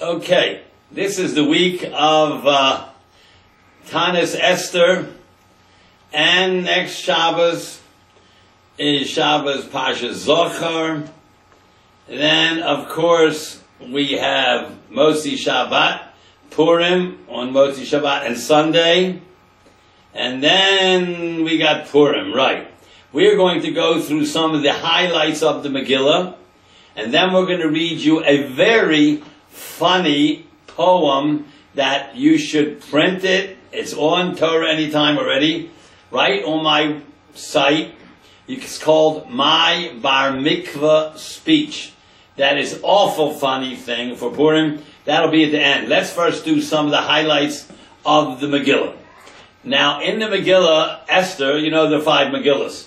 Okay, this is the week of Tanis Esther, and next Shabbos is Shabbos Parshas Zohar. Then, of course, we have Motzi Shabbat, Purim on Motzi Shabbat and Sunday, and then we got Purim, right. We're going to go through some of the highlights of the Megillah, and then we're going to read you a very funny poem that you should print it. It's on Torah Anytime already, right on my site. It's called My Bar Mikvah Speech. That is awful funny thing for Purim. That'll be at the end. Let's first do some of the highlights of the Megillah. Now, in the Megillah, Esther, you know there are 5 Megillahs.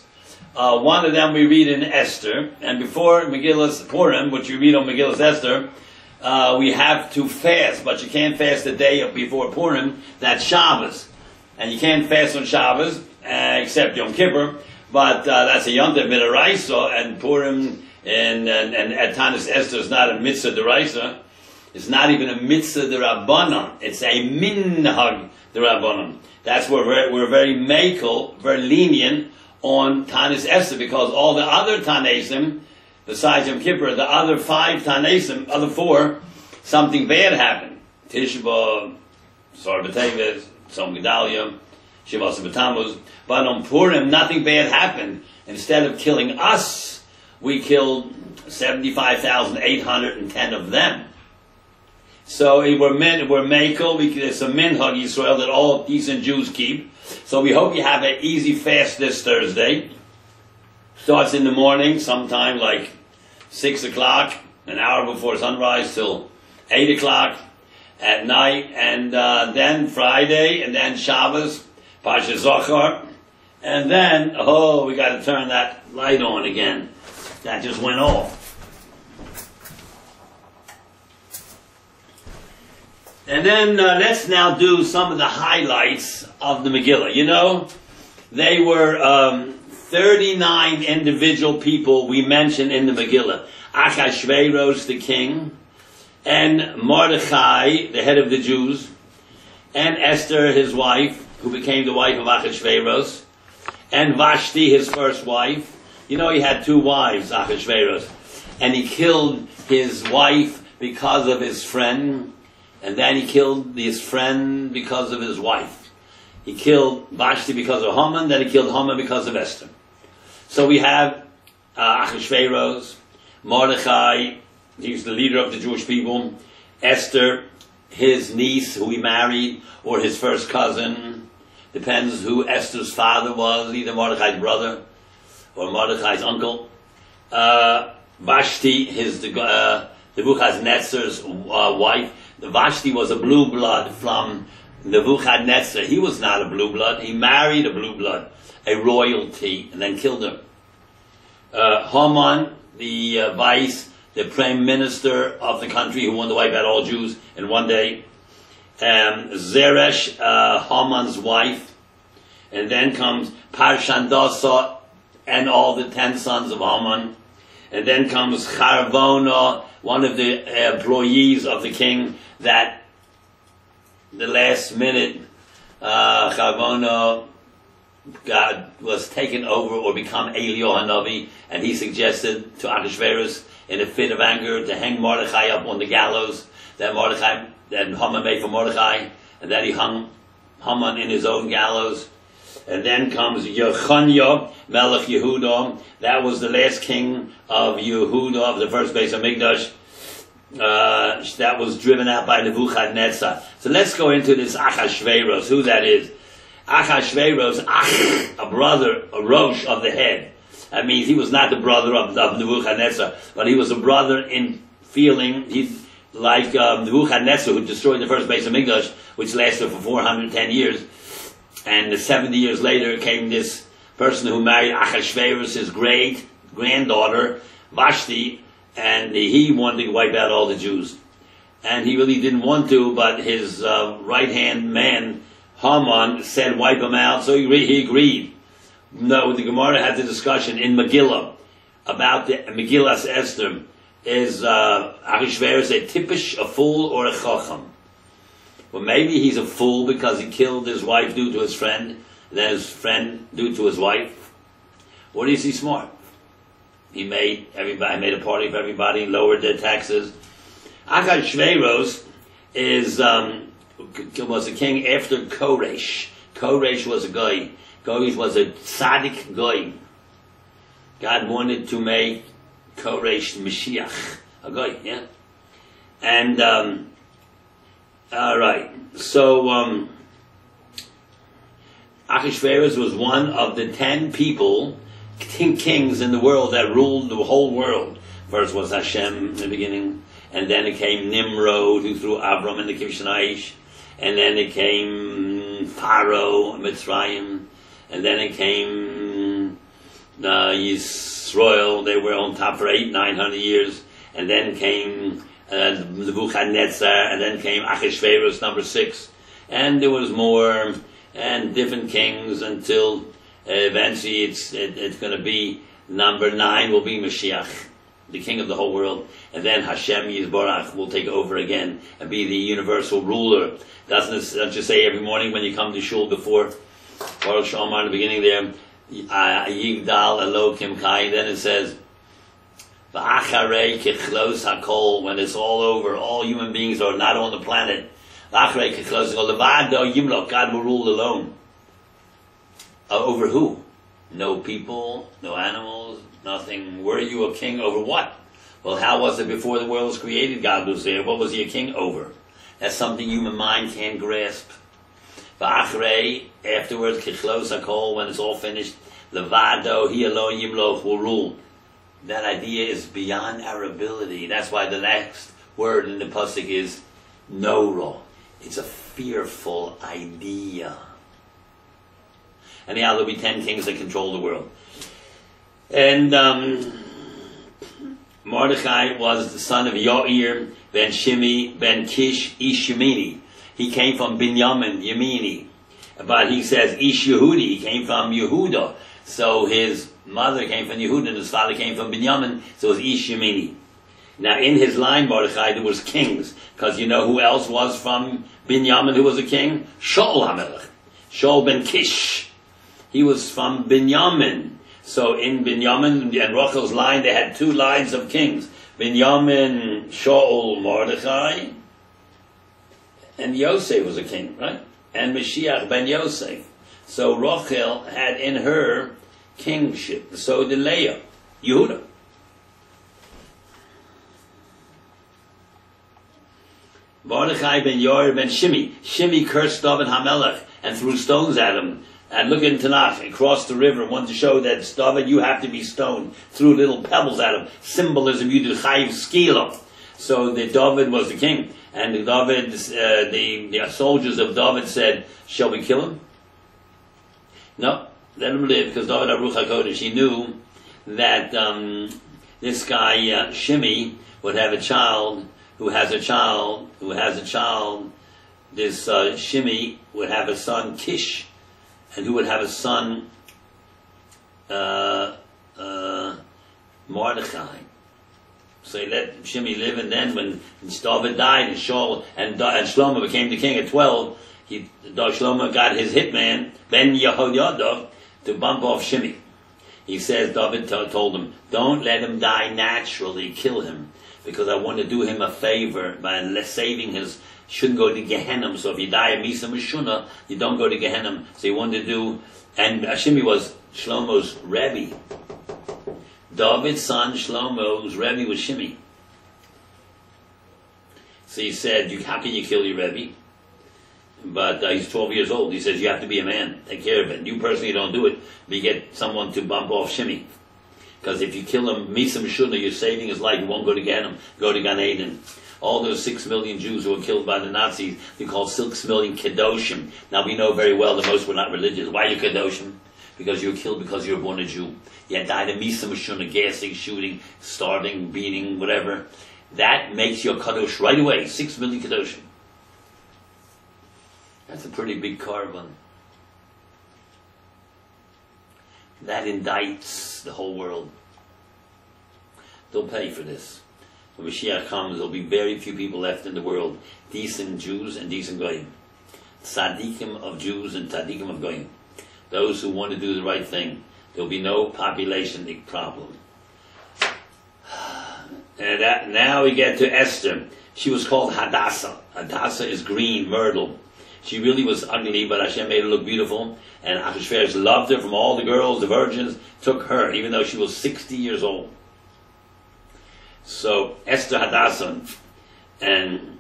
One of them we read in Esther, and before Megillah's Purim, which you read on Megillah's Esther, we have to fast, but you can't fast the day before Purim. That's Shabbos, and you can't fast on Shabbos except Yom Kippur. But that's a Yom Tov Midaraisa, and Purim and Tanis Esther is not a mitzvah deraisa. It's not even a mitzvah derabanan. It's a minhag derabanan. That's where we're very makel, very lenient on Tanis Esther, because all the other Tanesim, besides Yom Kippur, the other 5 Tanesim, other 4, something bad happened. Tishba, Sar B'Teves, Tzom Gedalia, Shivas B'Tammuz. But on Purim, nothing bad happened. Instead of killing us, we killed 75,810 of them. So we're makel. It's a minhag Yisrael that all decent Jews keep. So we hope you have an easy fast this Thursday. Starts in the morning, sometime like 6 o'clock, an hour before sunrise, till 8 o'clock at night, and then Friday, and then Shabbos, Parshas Zohar, and then, we got to turn that light on again. That just went off. And then let's now do some of the highlights of the Megillah. You know, they were 39 individual people we mentioned in the Megillah. Achashverosh, the king, and Mordechai, the head of the Jews, and Esther, his wife, who became the wife of Achashverosh, and Vashti, his first wife. You know, he had 2 wives, Achashverosh, and he killed his wife because of his friend, and then he killed his friend because of his wife. He killed Vashti because of Haman, then he killed Haman because of Esther. So we have Achashverosh, Mordechai, he's the leader of the Jewish people, Esther, his niece who he married, or his first cousin, depends who Esther's father was, either Mordechai's brother or Mordechai's uncle. Vashti, Nebuchadnezzar's wife. The Vashti was a blue blood from Nebuchadnezzar. He was not a blue blood. He married a blue blood, a royalty, and then killed her. Haman, the the prime minister of the country who wanted to wipe out all Jews in one day. Zeresh, Haman's wife. And then comes Parshandasa and all the 10 sons of Haman. And then comes Charvona, one of the employees of the king, that the last minute Charvona was taken over or become Eliyahu Hanavi, and he suggested to Achashverosh in a fit of anger to hang Mordechai up on the gallows that Haman made for Mordechai, and that he hung Haman in his own gallows. And then comes Yechoniah, Melech Yehuda. That was the last king of Yehuda, of the first base of Mikdash. That was driven out by Nebuchadnezzar. So let's go into this Achashverosh, who that is. Achashverosh, a brother, a Rosh of the head. That means he was not the brother of Nebuchadnezzar, but he was a brother in feeling. Like Nebuchadnezzar, who destroyed the first base of Mikdash, which lasted for 410 years. And 70 years later came this person who married Achashverosh, his great-granddaughter, Vashti, and he wanted to wipe out all the Jews. And he really didn't want to, but his right-hand man, Haman, said wipe them out, so he agreed. No, the Gemara had the discussion in Megillah about the Megillas Esther, is Achashverosh a typish, a fool, or a chacham? Well, maybe he's a fool because he killed his wife due to his friend, and then his friend due to his wife. Or is he smart? He made a party for everybody, lowered their taxes. Achashverosh was a king after Koresh. Koresh was a guy. Koresh was a tzaddik guy. God wanted to make Koresh Mashiach, a guy, yeah? And, alright, so, Achashverosh was one of the 10 people, kings in the world that ruled the whole world. First was Hashem in the beginning, and then it came Nimrod, who threw Avram in the Kivshanaish, and then it came Pharaoh, Mitzrayim, and then it came Yisrael. They were on top for 900 years, and then came Nebuchadnezzar, and then came Achashverosh, number 6, and there was more, and different kings until eventually it's going to be number 9 will be Mashiach, the king of the whole world, and then Hashem Yisborach will take over again and be the universal ruler. Don't you say every morning when you come to shul before Baruch Shamar in the beginning there, Yigdal Elokim Kai, then it says V'acharei kichlos hakol, when it's all over, all human beings are not on the planet. V'acharei kichlos hakol, levado yimlok, God will rule alone. Over who? No people, no animals, nothing. Were you a king over what? Well, how was it before the world was created? God was there. What was he a king over? That's something human mind can't grasp. V'achrei, afterwards, kichlos hakol, when it's all finished, levado, he alone, yimloch, will rule. That idea is beyond our ability. That's why the next word in the pasuk is noro. It's a fearful idea. Anyhow, there'll be 10 kings that control the world. And Mordechai was the son of Yair ben Shimi ben Kish Ish Yemini. He came from Binyamin, Yemini. But he says Ish Yehudi, he came from Yehuda. So his mother came from Yehuda and his father came from Binyamin, so it was Ish Yemini. Now in his line, Mordechai, there was kings. Because you know who else was from Binyamin who was a king? Shaul HaMelech. Shaul ben Kish. He was from Binyamin. So in Binyamin and Rachel's line, they had 2 lines of kings. Binyamin, Shaul, Mordechai, and Yosef was a king, right? And Mashiach ben Yosef. So Rachel had in her kingship. So did Leah, Yehuda. Mordechai ben Yair ben Shimi. Shimi cursed David HaMelech and threw stones at him. And look in Tanakh, and crossed the river, wanted to show that David, you have to be stoned. Threw little pebbles at him. Symbolism, you did Chaim skila. So the David was the king. And David, the soldiers of David said, shall we kill him? No, let him live, because David Aruch HaKodesh, he knew that this guy, Shimi, would have a child, who has a child, who has a child. This Shimi would have a son, Kish, and who would have a son, Mordechai. So he let Shimi live, and then when David died, and Shaul and Shlomo became the king at 12, Shlomo got his hitman, Ben Yehoiada, to bump off Shimi. He says, David told him, don't let him die naturally, kill him, because I want to do him a favor by saving his, shouldn't go to Gehenna. So if you die of Misa Meshuna, you don't go to Gehenna. So he wanted to do, and Shimi was Shlomo's Rebbe. David's son Shlomo's Rebbe was Shimi. So he said, how can you kill your Rebbe? But he's 12 years old. He says, you have to be a man. Take care of it. You personally don't do it, but you get someone to bump off Shimi. Because if you kill him, Misa Meshuna, you're saving his life. You won't go to Gehenna, go to Gan Eden. All those 6 million Jews who were killed by the Nazis, they called 6 million Kedoshim. Now we know very well that most were not religious. Why are you Kedoshim? Because you were killed because you were born a Jew. You had died of Misa Meshuna, gassing, shooting, starving, beating, whatever. That makes you a Kadosh right away. 6 million Kedoshim. That's a pretty big carbon. That indicts the whole world. They'll pay for this. when Mashiach comes, there'll be very few people left in the world, decent Jews and decent Goyim. Tzaddikim of Jews and tzaddikim of Goyim. Those who want to do the right thing. There'll be no population problem. And now we get to Esther. She was called Hadassah. Hadassah is green, myrtle. She really was ugly, but Hashem made her look beautiful. And Ahasuerus loved her from all the girls, the virgins, took her, even though she was 60 years old. So, Esther Hadassah, and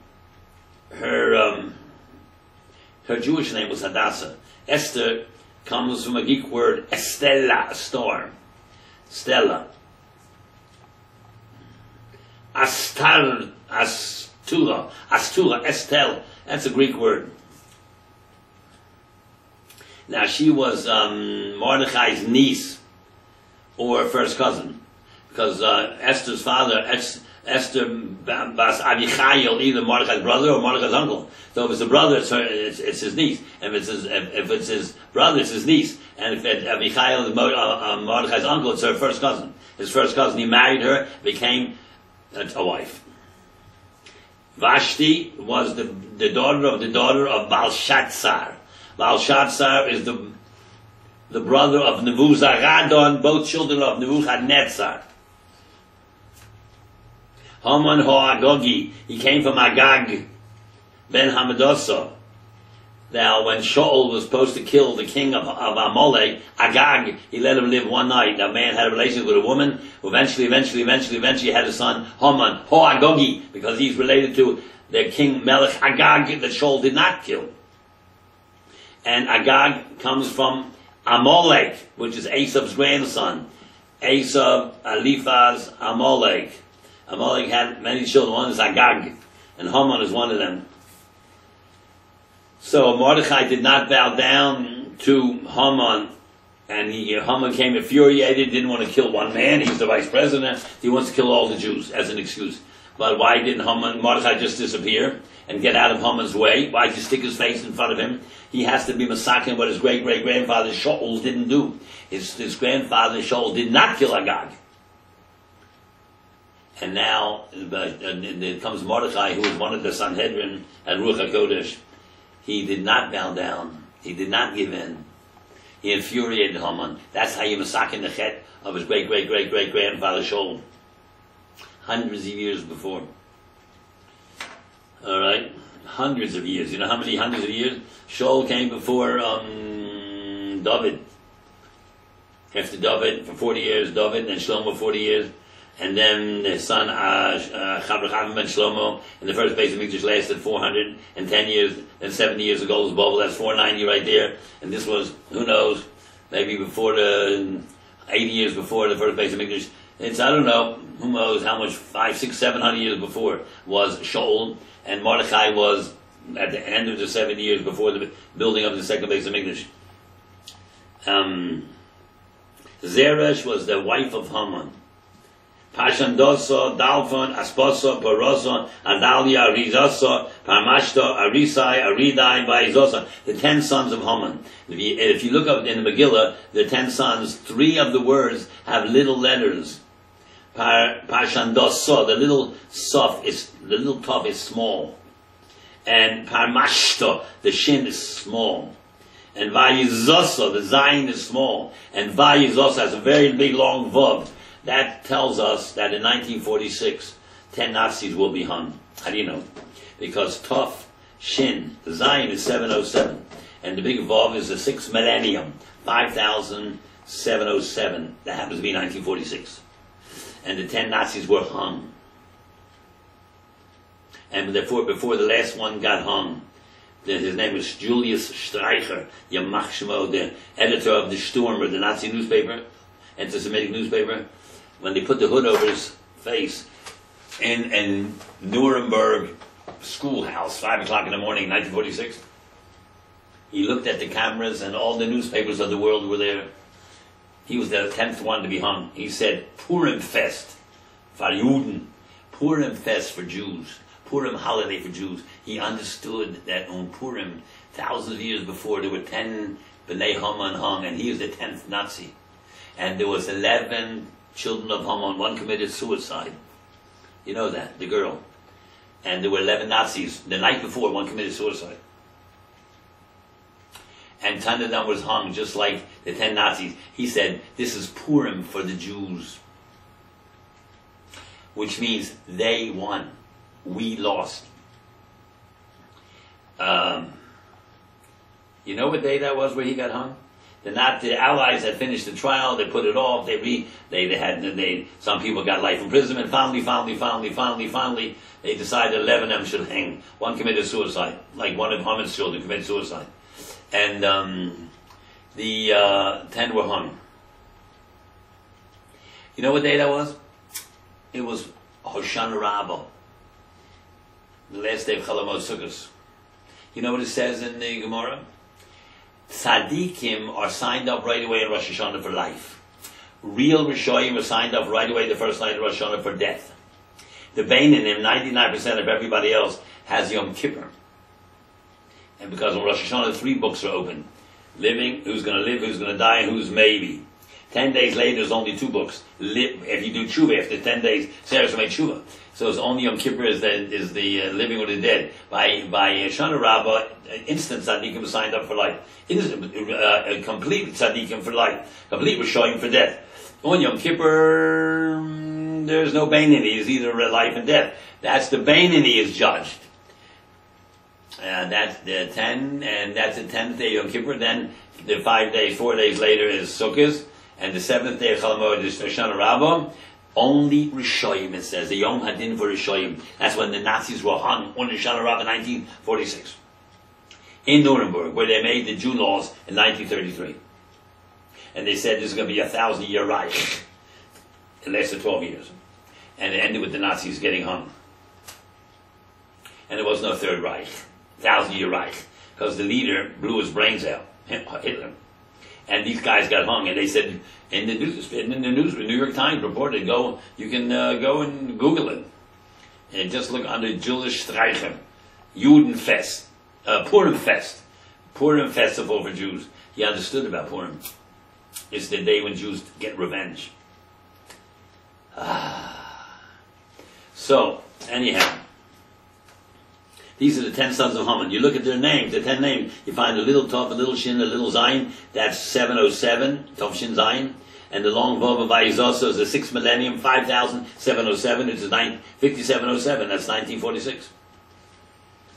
her Jewish name was Hadassah. Esther comes from a Greek word, Estella, a star. Stella. Astula, Estel, that's a Greek word. Now she was Mordechai's niece, or first cousin, because Esther's father, Esther Bas Abichail, either Mordechai's brother or Mordechai's uncle. So if it's a brother, it's his niece. If it's his brother, it's his niece. And if Abichail is Mordechai's uncle, it's her first cousin. His first cousin, he married her, became a wife. Vashti was the daughter of Belshazzar. Belshazzar is the brother of Nebuchadnezzar, both children of Nebuchadnezzar. Haman Hoagogi, he came from Agag, Ben Hamadosa. Now, when Shaul was supposed to kill the king of Amalek, Agag, he let him live one night. A man had a relationship with a woman, who eventually had a son, Haman Hoagogi, because he's related to the king Melech Agag that Shaul did not kill. And Agag comes from Amalek, which is Esav's grandson. Esav, Eliphaz, Amalek. Amalek had many children. One is Agag, and Haman is one of them. So Mordechai did not bow down to Haman, and Haman came infuriated, didn't want to kill one man. He's the vice president. He wants to kill all the Jews as an excuse. But why didn't Mordechai just disappear and get out of Haman's way? Why did he stick his face in front of him? He has to be massacring what his great-great-grandfather Shaul didn't do. His grandfather Shaul did not kill Agag. And now there comes Mordechai, who is one of the Sanhedrin at Ruach HaKodesh. He did not bow down. He did not give in. He infuriated Haman. That's how you massacre the chet of his great-great-great-great-grandfather Shaul. Hundreds of years before. All right? Hundreds of years. You know how many hundreds of years? Shaul came before David. After David, for 40 years, David, and Shlomo 40 years. And then the son, Chaim ben Shlomo, in the first base of Mikvah lasted 410 years, and 70 years ago was Babel, that's 490 right there. And this was, who knows, maybe before 80 years before the first base of Mikvah. It's, I don't know, who knows how much, 500, 600, 700 years before was Shaul, and Mordechai was at the end of the 70 years before the building of the second base of Mikvah. Zeresh was the wife of Haman. Pashandosa, Dalphon, Asposa, Porosa, Adalia, Arizasa, Parmashta, Arisai, Aridai, Vaizosa, the 10 sons of Haman. If you look up in the Megillah, the 10 sons, 3 of the words have little letters. Pashandosa, the little tov is small. And Parmashta, the shin is small. And Vayizosa, the zayin is small. And Vayizosa has a very big long vav. That tells us that in 1946, 10 Nazis will be hung. How do you know? Because Tov, Shin, the Zion is 707. And the big Vav is the 6th millennium, 5707. That happens to be 1946. And the 10 Nazis were hung. And therefore, before the last one got hung, his name was Julius Streicher, Yamach Shemo, the editor of the Sturmer, the Nazi newspaper, anti-Semitic newspaper. When they put the hood over his face in Nuremberg schoolhouse, 5 o'clock in the morning, 1946, he looked at the cameras and all the newspapers of the world were there. He was the 10th one to be hung. He said, Purim Fest for Juden, Purim Fest for Jews, Purim holiday for Jews. He understood that on Purim, thousands of years before, there were 10 B'nai Haman hung, and he was the 10th Nazi. And there was 11 children of Haman. One committed suicide. You know that, the girl. And there were 11 Nazis. The night before, one committed suicide. And 10 of them was hung, just like the 10 Nazis. He said, this is Purim for the Jews. Which means they won. We lost. You know what day that was where he got hung? The Allies had finished the trial. They put it off. Some people got life imprisonment. Finally, they decided 11 of them should hang. One committed suicide, like one of Haman's children committed suicide, and the 10 were hung. You know what day that was? It was Hoshana Rabbah, the last day of Chalamot Sukkos. You know what it says in the Gemara? Tzadikim are signed up right away in Rosh Hashanah for life. Real Rishoyim are signed up right away the first night of Rosh Hashanah for death. The Beinanim, 99% of everybody else, has Yom Kippur. And because on Rosh Hashanah, 3 books are open. Living, who's going to live, who's going to die, and who's maybe. 10 days later, there's only 2 books. If you do tshuva, after 10 days, Sarah's made tshuva. So it's only Yom Kippur is the living or the dead. By Shana Rabbah, instant tzaddikim was signed up for life. Complete tzaddikim for life. Complete Rishoyim for death. On Yom Kippur, there's no Beinani. It's either life and death. That's the Beinani is judged. That's the 10, and that's the 10th day of Yom Kippur. Then the 4 days later is Sukkot, and the 7th day of Chalamot is Shana Rabbah. Only Rishoyim, it says, the Yom Hadin for Rishoyim. That's when the Nazis were hung on the Shana Rabbah in 1946. In Nuremberg, where they made the Jew laws in 1933. And they said this is going to be a 1,000-year Reich. It lasted 12 years. And it ended with the Nazis getting hung. And there was no Third Reich, 1,000-year Reich, because the leader blew his brains out, Hitler. And these guys got hung, and they said in the news, the New York Times reported, you can go and Google it, and just look under Jewish Streichen, Judenfest, Purim Fest, Purim Festival for Jews. He understood about Purim. It's the day when Jews get revenge. So anyhow, these are the 10 sons of Haman. You look at their names, the 10 names, you find a little Tov, a little Shin, a little Zayin, that's 707, Tov Shin Zayin. And the long Vav of Vayizoso is the 6th millennium, 5707, which is 5707, that's 1946.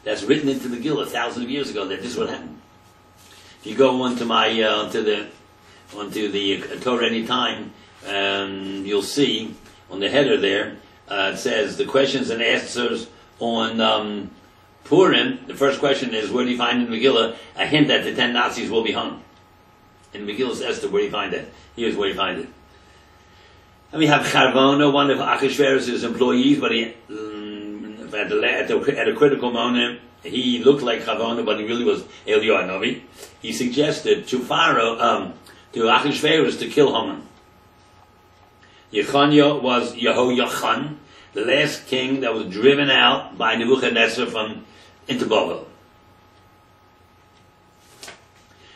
That's written into the Megillah thousands of years ago that this would happen. If you go onto the Torah anytime, you'll see on the header there, it says the questions and answers on Purim. The first question is, where do you find in the Megillah a hint that the 10 Nazis will be hung? In Megillah's Esther, where do you find that? Here's where you find it. And we have Charvona, one of Achashverosh's employees, but he, at a critical moment, he looked like Charvona, but he really was Eliyahu Hanavi. He suggested to Pharaoh, to Achashverosh, to kill Haman. Yechanya was Yehoiachan, the last king that was driven out by Nebuchadnezzar into Babel.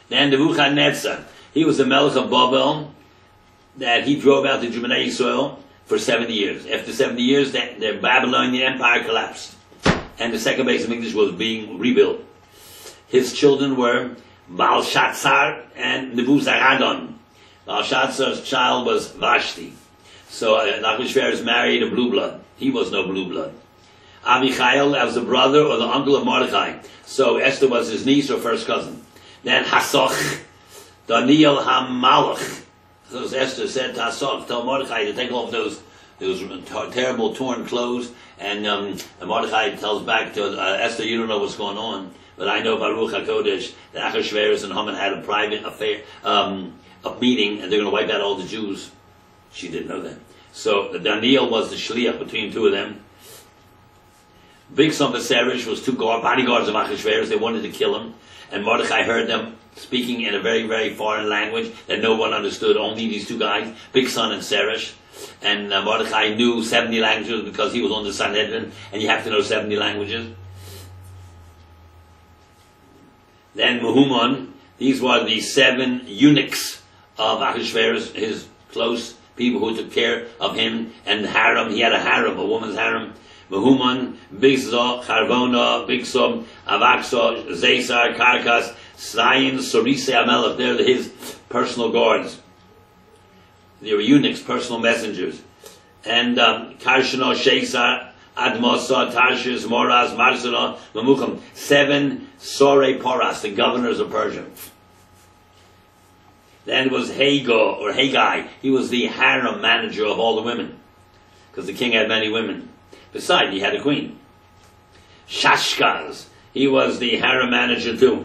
Then Nebuchadnezzar, he was the Melech of Babel, that he drove out the Jews of Israel for 70 years. After 70 years, the Babylonian Empire collapsed, and the second base of English was being rebuilt. His children were Belshazzar and Nebuzaradan. Belshazzar's child was Vashti. So Achashverosh married a blue blood. He was no blue blood. Avichail was the brother or the uncle of Mordechai. So Esther was his niece or first cousin. Then Hasoch, Daniel HaMalach. So Esther said to Hasoch, tell Mordechai to take off those terrible torn clothes. And Mordechai tells back to Esther, you don't know what's going on, but I know Baruch HaKodesh that Achashverosh and Haman had a private affair, a meeting, and they're going to wipe out all the Jews. She didn't know that. So Daniel was the shliach between two of them. Big son Viserys was two bodyguards of Achashverosh. They wanted to kill him. And Mordechai heard them speaking in a very, very foreign language that no one understood, only these two guys, Big Son and Seresh. And Mordechai knew 70 languages because he was on the Sanhedrin, and you have to know 70 languages. Then Mehuman, these were the 7 eunuchs of Achashverosh, his close people who took care of him, and harem, he had a harem, a woman's harem. Mehuman, Bigzo, Charbona, Bigsom, Avakso, Zesar, Karkas, Sayin, Sorise Amelech, they're his personal guards. They were eunuchs, personal messengers. And Karshano, Shesar, Admosa, Tarshish, Moraz, Marsana, Mamukham, 7 Sore Poras, the governors of Persia. Then it was Hago, or Haggai. He was the harem manager of all the women, because the king had many women. Besides, he had a queen. Shashkaz, he was the harem manager too.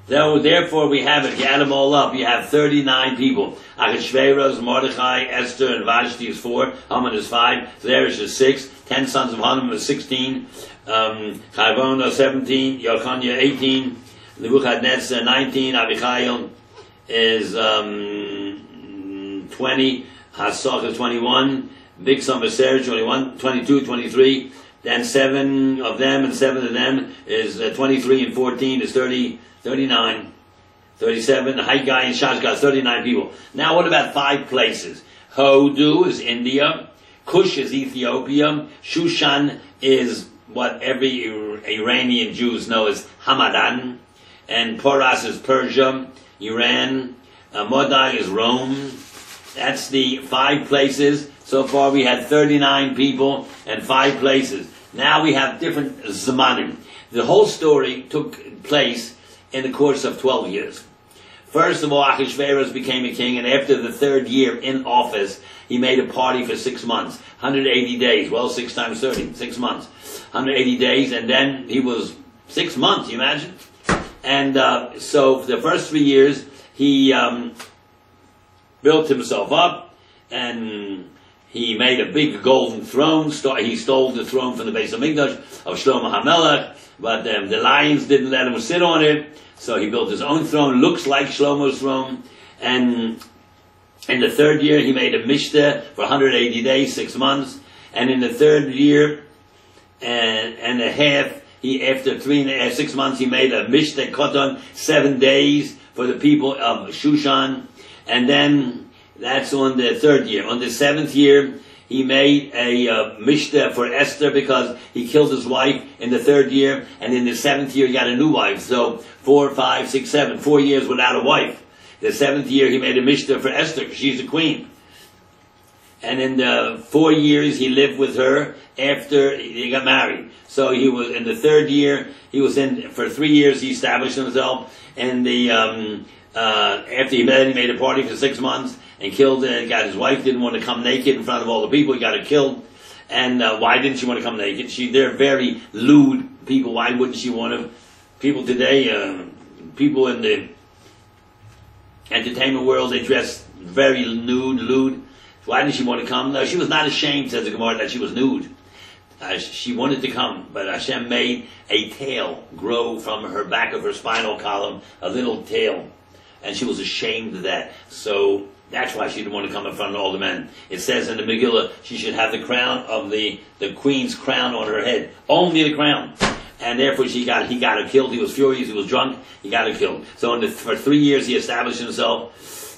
Therefore, we have, if you add them all up, you have 39 people. Achashverosh, Mordechai, Esther, and Vashti is 4. Haman is 5. Zeresh is 6. 10 sons of Haman is 16. Charbona 17. Yochanya 18. Nebuchadnezzar 19. Abichail is 20. Hasach is 21. Bigsom is 21, 22, 23. Then 7 of them and 7 of them is 23 and 14 is 30. 39, 37, Haggai and Shashgaz, 39 people. Now what about 5 places? Hodu is India, Kush is Ethiopia, Shushan is what every Iranian Jews know as Hamadan, and Poras is Persia, Iran, Modai is Rome. That's the 5 places. So far we had 39 people and 5 places. Now we have different Zamanim. The whole story took place in the course of 12 years. First of all, Achashverosh became a king, and after the 3rd year in office, he made a party for 6 months, 180 days. Well, 6 times 30, 6 months, 180 days, and then he was 6 months. You imagine? And so for the first 3 years, he built himself up, and he made a big golden throne. He stole the throne from the base of Mikvah of Shlomo HaMelech, but the lions didn't let him sit on it, so he built his own throne, looks like Shlomo's throne. And in the 3rd year, he made a Mishnah for 180 days, 6 months. And in the 3rd year and a half, after 6 months, he made a Mishnah Koton, 7 days for the people of Shushan. And then that's on the 3rd year. On the 7th year, he made a Mishnah for Esther because he killed his wife in the 3rd year, and in the 7th year he got a new wife. So 4, 5, 6, 7, 4 years without a wife. The 7th year he made a Mishnah for Esther because she's a queen. And in the 4 years he lived with her after he got married. So he was in the 3rd year. He was in for 3 years. He established himself, and after he made a party for 6 months. And killed, got his wife, didn't want to come naked in front of all the people, he got her killed. And why didn't she want to come naked? They're very lewd people, why wouldn't she want to? People today, people in the entertainment world, they dress very nude, lewd. Why didn't she want to come? No, she was not ashamed, says the Gemara, that she was nude. She wanted to come, but Hashem made a tail grow from her back of her spinal column, a little tail. And she was ashamed of that. So that's why she didn't want to come in front of all the men. It says in the Megillah, she should have the crown of the queen's crown on her head. Only the crown. And therefore he got her killed. He was furious, he was drunk, he got her killed. So for 3 years he established himself.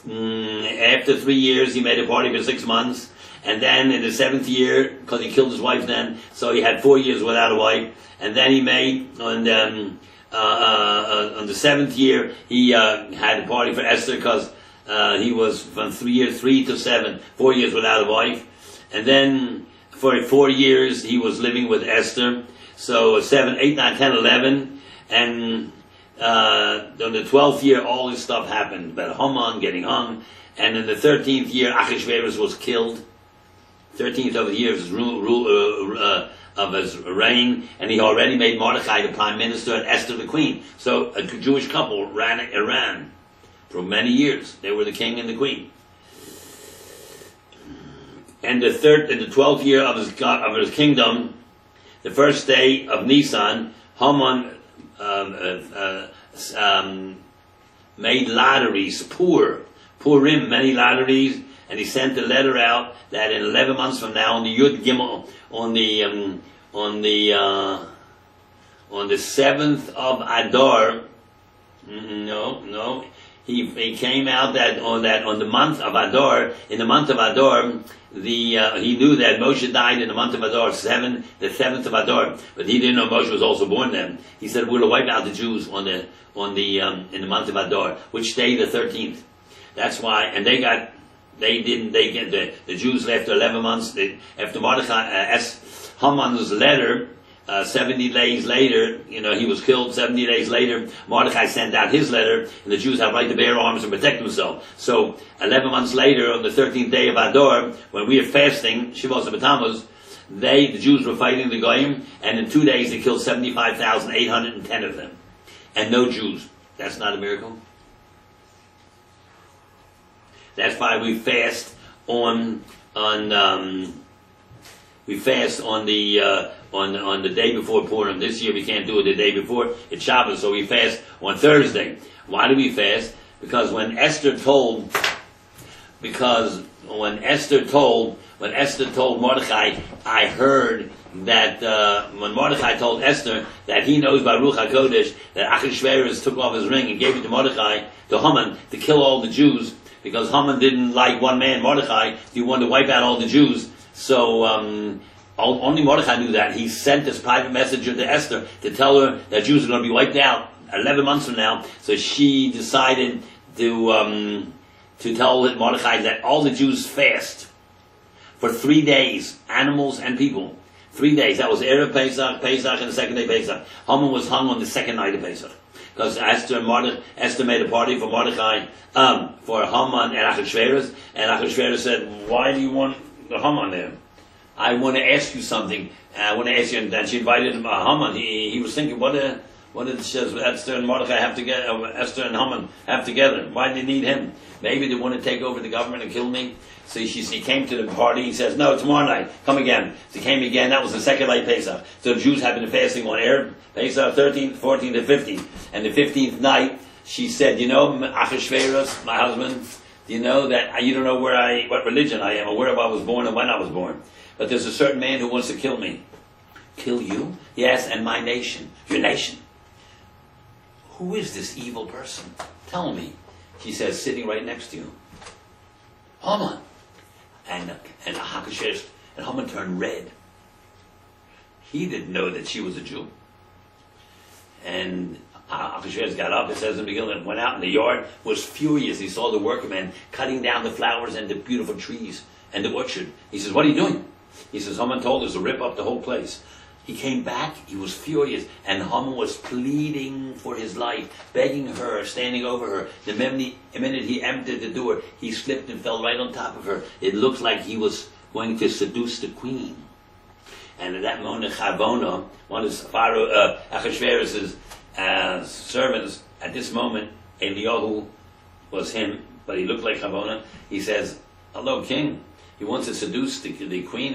After 3 years he made a party for 6 months. And then in the 7th year, because he killed his wife then, so he had 4 years without a wife. And then he made, on the 7th year, he had a party for Esther because he was from 3 to 7, 4 years without a wife. And then for 4 years he was living with Esther. So 7, 8, 9, 10, 11. And on the 12th year all this stuff happened. But Haman getting hung. And in the 13th year Achashverosh was killed. 13th of the year of his reign. And he already made Mordechai the prime minister and Esther the queen. So a Jewish couple ran Iran. For many years, they were the king and the queen. And in the 12th year of his kingdom, the first day of Nisan, Haman made lotteries, Purim, many lotteries, and he sent a letter out that in 11 months from now, on the Yud Gimel, on the 7th of Adar, he came out that on the month of Adar. In the month of Adar, he knew that Moshe died in the month of Adar, the 7th of Adar, but he didn't know Moshe was also born then. He said, we'll wipe out the Jews in the month of Adar, which day? The 13th. That's why, and the Jews after 11 months, after Mordechai, Haman's letter, 70 days later, he was killed. 70 days later, Mordechai sent out his letter, and the Jews have right to bear arms and protect themselves. So, 11 months later, on the 13th day of Adar, when we are fasting, Shivos B'Tammuz, the Jews were fighting the Goyim, and in 2 days they killed 75,810 of them. And no Jews. That's not a miracle? That's why we fast on the day before Purim. This year we can't do it the day before. It's Shabbos, so we fast on Thursday. Why do we fast? Because when Esther told Mordechai, I heard that when Mordechai told Esther that he knows by Ruach HaKodesh that Achashverosh took off his ring and gave it to Haman, to kill all the Jews, because Haman didn't like one man, Mordechai. He wanted to wipe out all the Jews. So only Mordechai knew that. He sent this private messenger to Esther to tell her that Jews are going to be wiped out 11 months from now. So she decided to tell Mordechai that all the Jews fast for 3 days, animals and people. 3 days. That was Erev Pesach, and the second day Pesach. Haman was hung on the second night of Pesach. Because Esther made a party for Mordechai, for Haman and Achashverosh, and Achashverosh said, why do you want the Haman there? I want to ask you something. I want to ask you, and she invited Haman. He was thinking, what did Esther and Mordechai have together? Esther and Haman have together. Why do they need him? Maybe they want to take over the government and kill me. So he came to the party. He says, no, tomorrow night, come again. So he came again. That was the second night Pesach. So the Jews had been fasting on Erev Pesach 13th, 14th, and 15th. And the 15th night, she said, Achashverosh, my husband, do you know that you don't know what religion I am, or where I was born and when I was born. But there's a certain man who wants to kill me. Kill you? Yes, and my nation. Your nation. Who is this evil person? Tell me. She says, sitting right next to you. Haman. And Achashverosh, and Haman turned red. He didn't know that she was a Jew. And Achashverosh got up, it says in the beginning, and went out in the yard, was furious. He saw the workmen cutting down the flowers and the beautiful trees and the orchard. He says, what are you doing? He says, Haman told us to rip up the whole place. He came back, he was furious, and Haman was pleading for his life, begging her, standing over her. The minute he emptied the door, he slipped and fell right on top of her. It looked like he was going to seduce the queen. And at that moment, Chavona, one of Achashverosh's servants, at this moment, Eliyahu was him, but he looked like Chavona. He says, hello, king. He wants to seduce the queen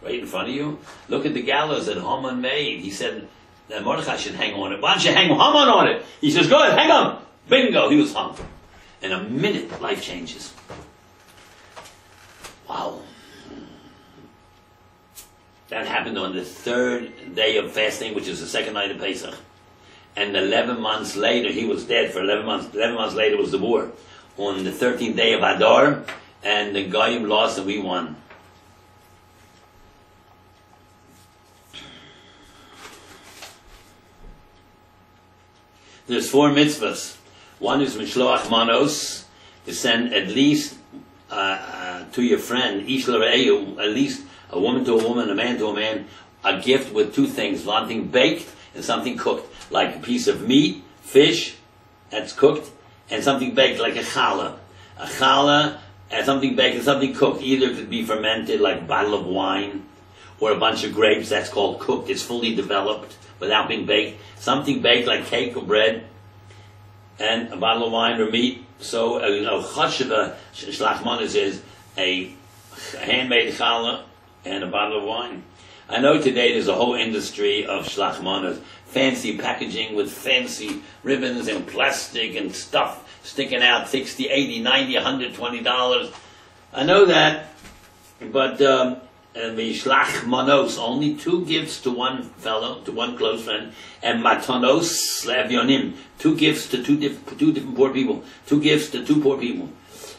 right in front of you. Look at the gallows that Haman made. He said that Mordechai should hang on it. Why don't you hang Haman on it? He says, go ahead, hang on. Bingo, he was hung. In a minute, life changes. Wow. That happened on the third day of fasting, which is the second night of Pesach. And 11 months later, he was dead for 11 months. 11 months later was the war. On the 13th day of Adar, and the Goyim lost and we won. There's 4 mitzvahs. One is Mishloach Manos, to send at least to your friend, Ish L'Re'ehu, at least a woman to a woman, a man to a man, a gift with 2 things, something baked and something cooked, like a piece of meat, fish, that's cooked, and something baked, like a challah. A challah, and something baked and something cooked. Either could be fermented, like a bottle of wine, or a bunch of grapes, that's called cooked, it's fully developed, without being baked. Something baked, like cake or bread, and a bottle of wine or meat. So, chasheva shlach manos is a handmade challah and a bottle of wine. I know today there's a whole industry of shlach manos, fancy packaging with fancy ribbons and plastic and stuff sticking out, $60, $80, $90, $120. I know that, but and mishlach manos, only 2 gifts to one fellow, to one close friend, and matanos levyonim, 2 gifts to two different poor people, 2 gifts to 2 poor people.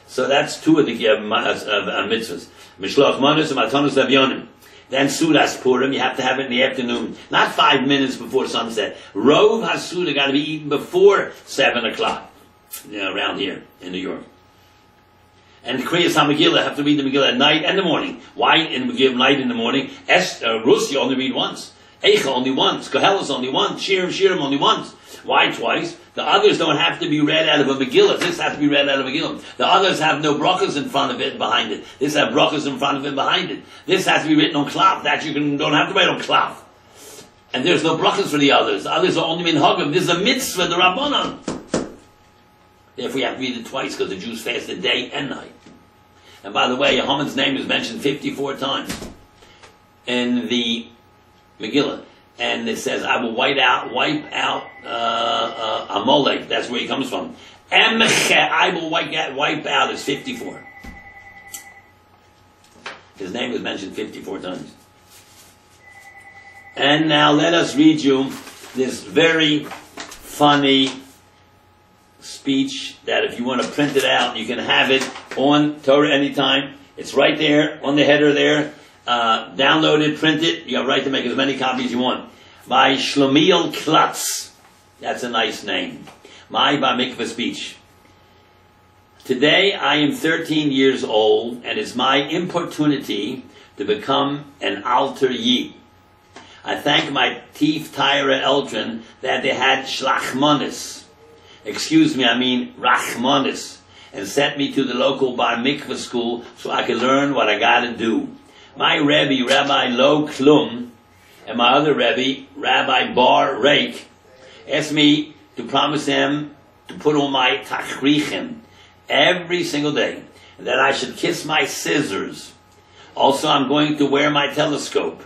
So that's 2 of the mitzvahs. Mishlach manos and matanos levyonim. Then Sudas Purim, you have to have it in the afternoon, not 5 minutes before sunset. Rov HaSuda got to be eaten before 7 o'clock, around here in New York. And Kriyas HaMegillah, have to read the Megillah at night and the morning. Why in the Megillah night and the morning? Rus, you only read once. Eicha only once. Koheles only once. Shirim only once. Why twice? The others don't have to be read out of a Megillah. This has to be read out of a Megillah. The others have no brachas in front of it and behind it. This has brachas in front of it and behind it. This has to be written on cloth. That you don't have to write on cloth. And there's no brachas for the others. The others are only minhagim. This is a mitzvah, the Rabbanan. Therefore you have to read it twice because the Jews fasted day and night. And by the way, Haman's name is mentioned 54 times in the Megillah. And it says, I will wipe out Amalek. That's where he comes from. I will wipe out is 54. His name is mentioned 54 times. And now let us read you this very funny speech that if you want to print it out, you can have it on Torah anytime. It's right there on the header there. Download it, print it. You have a right to make as many copies as you want. By Shlomiel Klutz. That's a nice name. My Bar Mikvah speech. Today I am 13 years old, and it's my importunity to become an alter yi. I thank my Tif Tyra Eltron that they had Shlachmanis. Excuse me, I mean Rachmanis. And sent me to the local Bar Mikvah school so I could learn what I got to do. My Rebbe, Rabbi Lo Klum, and my other Rebbe, Rabbi Bar Reik, asked me to promise them to put on my tachrichim every single day, and that I should kiss my scissors. Also, I'm going to wear my telescope.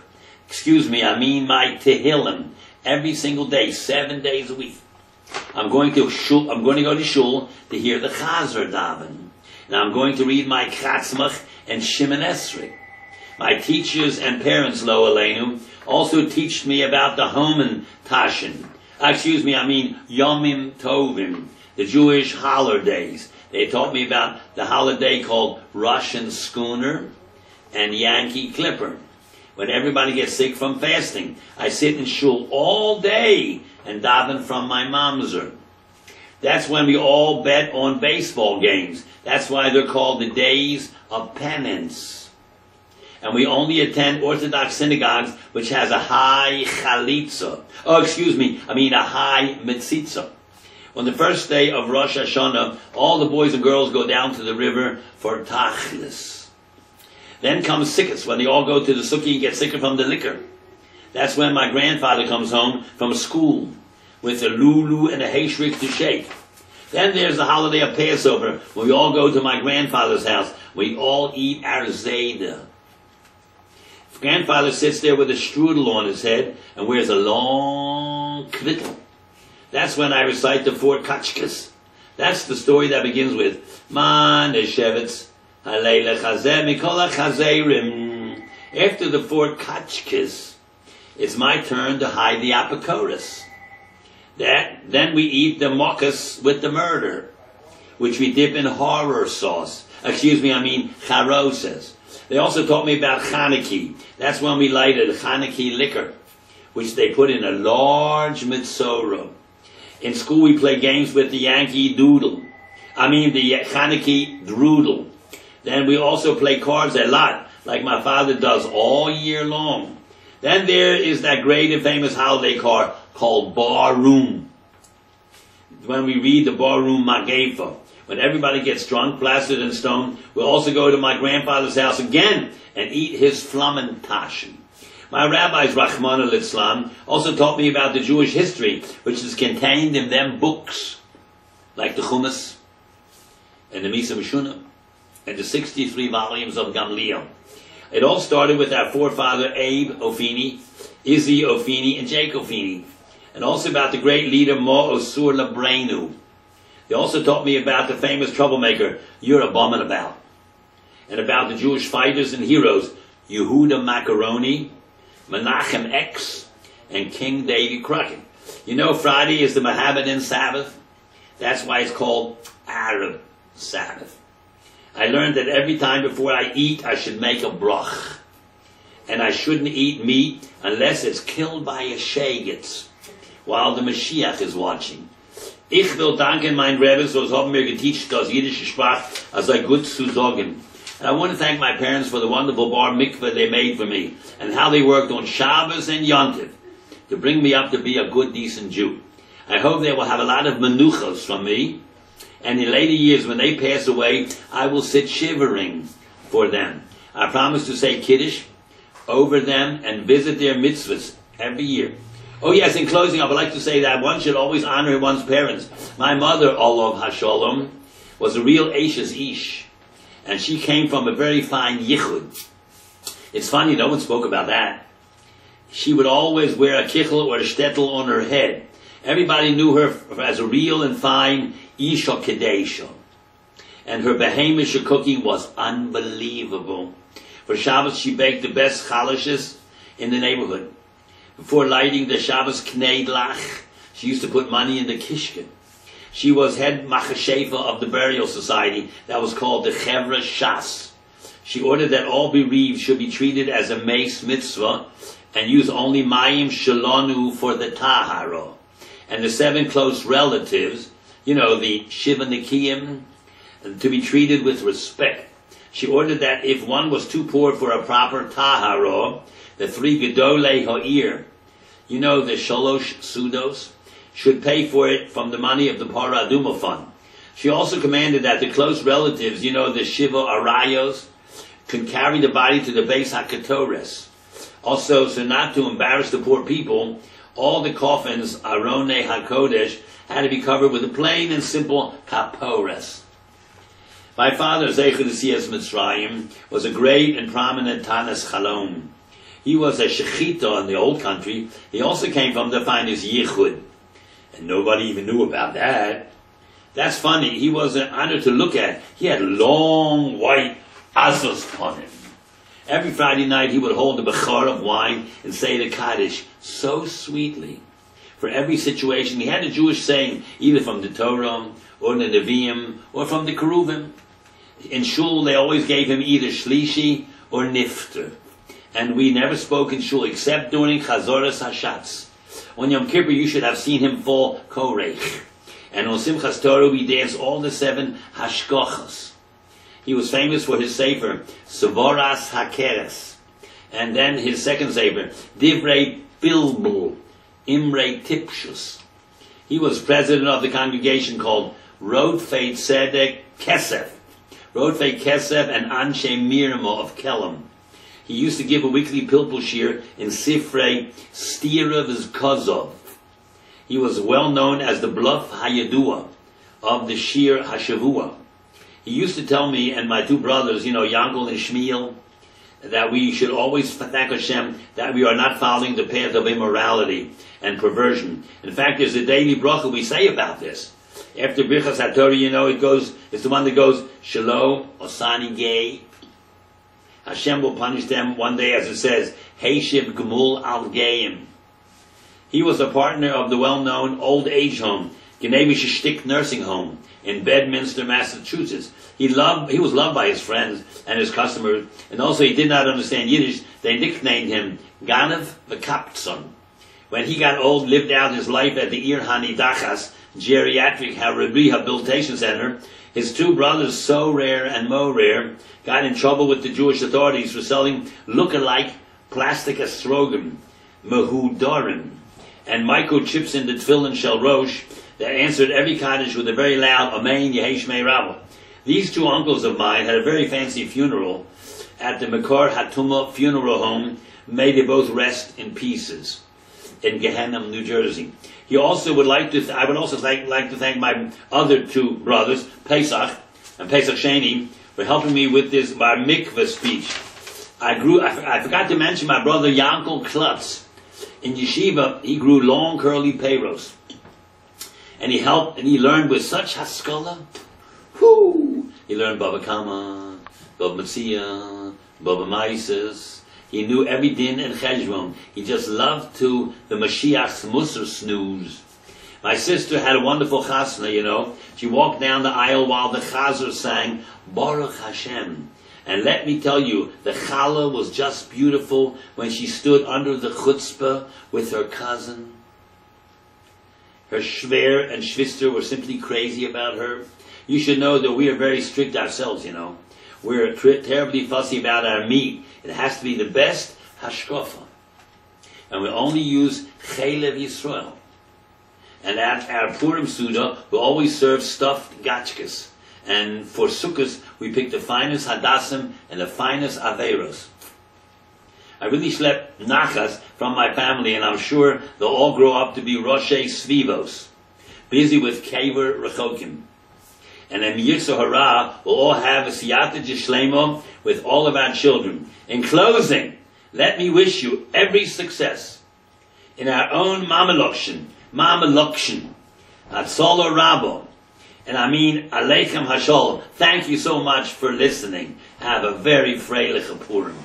Excuse me, I mean my tehillim every single day, 7 days a week. I'm going to go to shul to hear the Chazer daven, and I'm going to read my Chatzmach and Shimon Esrei. My teachers and parents, Lo Aleinu, also teach me about the Homan Tashin. Yomim Tovim, the Jewish holidays. They taught me about the holiday called Russian Schooner and Yankee Clipper. When everybody gets sick from fasting, I sit in shul all day and daven from my mamzer. That's when we all bet on baseball games. That's why they're called the days of penance. And we only attend Orthodox synagogues which has a high chalitza. A high mitzitza. On the first day of Rosh Hashanah, all the boys and girls go down to the river for tachlis. Then comes Sikkos, when they all go to the sukkah and get sicker from the liquor. That's when my grandfather comes home from school with a lulu and a hayshrik to shake. Then there's the holiday of Passover, when we all go to my grandfather's house. We all eat our zayda. Grandfather sits there with a strudel on his head and wears a long knittel. That's when I recite the 4 kachkas. That's the story that begins with Man Shevitz Halei Lechazeh Mikol HaChazerim. After the 4 kachkas, it's my turn to hide the apocoris. Then we eat the mokas with the murder, which we dip in horror sauce. Charoses. They also taught me about Chanukah. That's when we lighted Chanukah liquor, which they put in a large mitzorah. In school we play games with the Yankee Doodle. The Chanukah Droodle. Then we also play cards a lot, like my father does all year long. Then there is that great and famous holiday card called Bar Room. When we read the Bar Room Magefa. When everybody gets drunk, blasted and stoned, we'll also go to my grandfather's house again and eat his flammentashen. My rabbis, Rahman al-Islam, also taught me about the Jewish history, which is contained in them books, like the Chumash and the Misa Mishuna, and the 63 volumes of Gamliel. It all started with our forefather Abe Ofini, Izzy Ofini, and Jake Ofini, and also about the great leader Mo Osur Labreinu. They also taught me about the famous troublemaker Yerubim about, and about the Jewish fighters and heroes Yehuda Macaroni, Menachem X, and King David Crockett. You know, Friday is the Mohammedan Sabbath. That's why it's called Arab Sabbath. I learned that every time before I eat, I should make a brach. And I shouldn't eat meat unless it's killed by a shegitz, while the Mashiach is watching. Ich will danken mein Rebbe, so haben mir geteacht das jüdische Sprach, als I gut zu sagen. And I want to thank my parents for the wonderful bar mikvah they made for me, and how they worked on Shabbos and Yontif to bring me up to be a good, decent Jew. I hope they will have a lot of menuchos from me, and in later years when they pass away, I will sit shivering for them. I promise to say Kiddush over them and visit their mitzvahs every year. Oh yes, in closing, I would like to say that one should always honor one's parents. My mother, Olav Hashalom, was a real Eishes Ish, and she came from a very fine yichud. It's funny, no one spoke about that. She would always wear a kichel or a shtetl on her head. Everybody knew her as a real and fine Isha Kedesha. And her behemisha cooking was unbelievable. For Shabbos, she baked the best chalishes in the neighborhood. Before lighting the Shabbos Kneidlach, she used to put money in the kishke. She was head machashefa of the burial society that was called the Chevra Shas. She ordered that all bereaved should be treated as a meis mitzvah and use only mayim shalonu for the tahara. And the 7 close relatives, you know, the Shiva Nikiyim, to be treated with respect. She ordered that if one was too poor for a proper tahara, the 3 gedolei ha'ir, you know, the shalosh sudos, should pay for it from the money of the Paraduma fund. She also commanded that the close relatives, you know, the Shiva Arayos, could carry the body to the Beis HaKatores. Also, so not to embarrass the poor people, all the coffins, Arone HaKodesh, had to be covered with a plain and simple kapores. My father, Zeichel Siyas Mitzrayim, was a great and prominent Tanas Chalom. He was a shechita in the old country. He also came from the finest yichud. And nobody even knew about that. That's funny. He was an honor to look at. He had long white azos on him. Every Friday night he would hold a bechor of wine and say the Kaddish so sweetly. For every situation he had a Jewish saying, either from the Torah or the Nevi'im or from the Keruvim. In shul they always gave him either shlishi or nifter. And we never spoke in shul except during Chazoras Hashatz. On Yom Kippur you should have seen him fall korech. And on Simchas Torah we danced all the 7 hashkochas. He was famous for his sefer, Sevoras HaKeres. And then his second sefer, Divrei Bilbul, Imrei Tipshus. He was president of the congregation called Rodfei Tzedek Kesef. Rodfei Kesef and Anshe Mirmo of Kelm. He used to give a weekly pilpul shir in Sifrei Stira V'Kozov. He was well known as the Bluff Hayadua of the Shir Hashavua. He used to tell me and my 2 brothers, you know, Yankel and Shmuel, that we should always thank Hashem that we are not following the path of immorality and perversion. In fact, there's a daily bracha we say about this. After Birchas HaTorah, you know, it's the one that goes, Shalom, Osani Gay. Hashem will punish them one day, as it says, Heishiv Gemul Al Gayim. He was a partner of the well-known old age home, Genevische Stick Nursing Home, in Bedminster, Massachusetts. He was loved by his friends and his customers, and also he did not understand Yiddish. They nicknamed him Ganav V'Kaptson. When he got old, lived out his life at the Ir Hanidachas Geriatric Rehabilitation Center, his 2 brothers, So Rare and Mo Rare, got in trouble with the Jewish authorities for selling look-alike plastic estrogen, Mehudorim, and microchips in the Tefillin Shel Rosh that answered every Kaddish with a very loud Amen Yehi Shmei Rabba. These 2 uncles of mine had a very fancy funeral at the Mekor Hatuma Funeral Home. May they both rest in pieces in Gehenna, New Jersey. I would also like to thank my other 2 brothers, Pesach and Pesach Sheni, for helping me with this bar mikvah speech. I forgot to mention my brother Yankel Klutz. In yeshiva, he grew long curly peiros. And he helped, and he learned with such haskalah. He learned Bava Kama, Bava Metzia, Baba Maises, he knew every din and cheshbon. He just loved to the Mashiach's Musar snooze. My sister had a wonderful chasna, you know. She walked down the aisle while the chazer sang Baruch Hashem. And let me tell you, the challah was just beautiful when she stood under the chutzpah with her cousin. Her shver and shvister were simply crazy about her. You should know that we are very strict ourselves, you know. We're terribly fussy about our meat. It has to be the best hashkofa. And we only use chelev Yisrael. And at our Purim Suda, we always serve stuffed gachkas. And for Sukkot, we pick the finest hadassim and the finest averos. I really schlepp nachas from my family, and I'm sure they'll all grow up to be Roshei Svivos, busy with Kever Rechokim. And then Yirsa Hara will all have a Siyata Jishlemo with all of our children. In closing, let me wish you every success in our own Mama Lokshin, Atzola Rabo, and I mean Aleichem Hashol. Thank you so much for listening. Have a very freilich Purim.